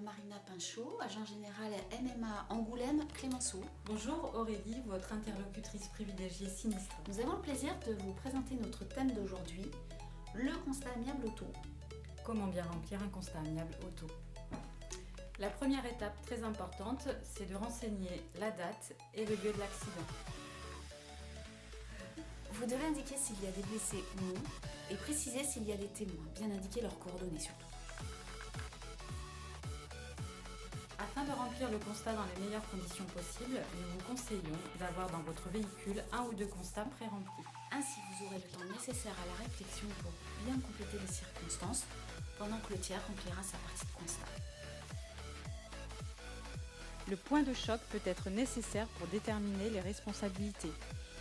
Marina Pinchot, agent général MMA Angoulême, Clémenceau. Bonjour Aurélie, votre interlocutrice privilégiée sinistre. Nous avons le plaisir de vous présenter notre thème d'aujourd'hui, le constat amiable auto. Comment bien remplir un constat amiable auto? La première étape très importante, c'est de renseigner la date et le lieu de l'accident. Vous devez indiquer s'il y a des blessés ou non et préciser s'il y a des témoins, bien indiquer leurs coordonnées surtout. Afin de remplir le constat dans les meilleures conditions possibles, nous vous conseillons d'avoir dans votre véhicule un ou deux constats pré-remplis. Ainsi, vous aurez le temps nécessaire à la réflexion pour bien compléter les circonstances, pendant que le tiers remplira sa partie de constat. Le point de choc peut être nécessaire pour déterminer les responsabilités.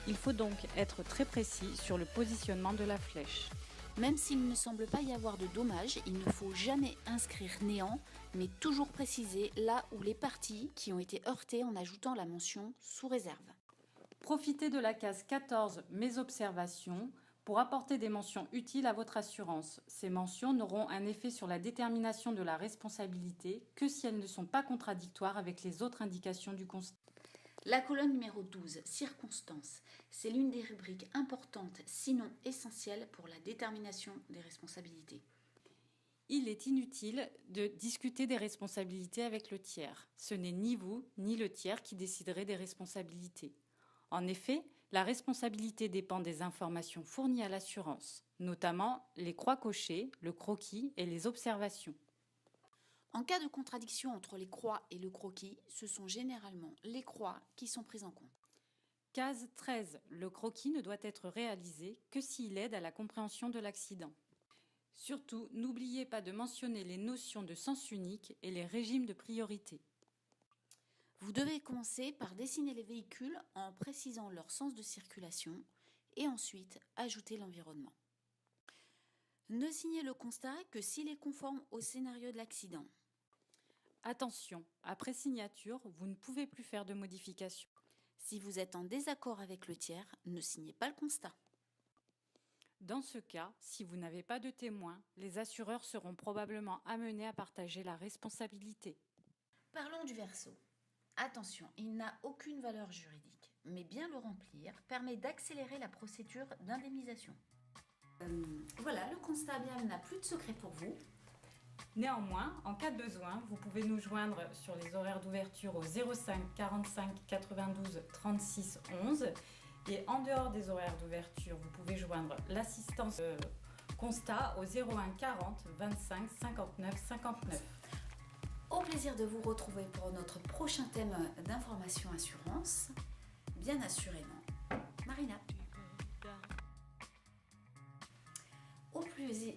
Il faut donc être très précis sur le positionnement de la flèche. Même s'il ne semble pas y avoir de dommages, il ne faut jamais inscrire néant, mais toujours préciser là où les parties qui ont été heurtées en ajoutant la mention sous réserve. Profitez de la case 14 « Mes observations » pour apporter des mentions utiles à votre assurance. Ces mentions n'auront un effet sur la détermination de la responsabilité que si elles ne sont pas contradictoires avec les autres indications du constat. La colonne numéro 12, circonstances, c'est l'une des rubriques importantes, sinon essentielles, pour la détermination des responsabilités. Il est inutile de discuter des responsabilités avec le tiers. Ce n'est ni vous ni le tiers qui déciderez des responsabilités. En effet, la responsabilité dépend des informations fournies à l'assurance, notamment les croix cochées, le croquis et les observations. En cas de contradiction entre les croix et le croquis, ce sont généralement les croix qui sont prises en compte. Case 13. Le croquis ne doit être réalisé que s'il aide à la compréhension de l'accident. Surtout, n'oubliez pas de mentionner les notions de sens unique et les régimes de priorité. Vous devez commencer par dessiner les véhicules en précisant leur sens de circulation et ensuite ajouter l'environnement. Ne signez le constat que s'il est conforme au scénario de l'accident. Attention, après signature, vous ne pouvez plus faire de modifications. Si vous êtes en désaccord avec le tiers, ne signez pas le constat. Dans ce cas, si vous n'avez pas de témoins, les assureurs seront probablement amenés à partager la responsabilité. Parlons du verso. Attention, il n'a aucune valeur juridique, mais bien le remplir permet d'accélérer la procédure d'indemnisation. Voilà, le constat amiable n'a plus de secret pour vous. Néanmoins, en cas de besoin, vous pouvez nous joindre sur les horaires d'ouverture au 05 45 92 36 11 et en dehors des horaires d'ouverture, vous pouvez joindre l'assistance constat au 01 40 25 59 59. Au plaisir de vous retrouver pour notre prochain thème d'information assurance, bien assurément, Marina. Au plaisir...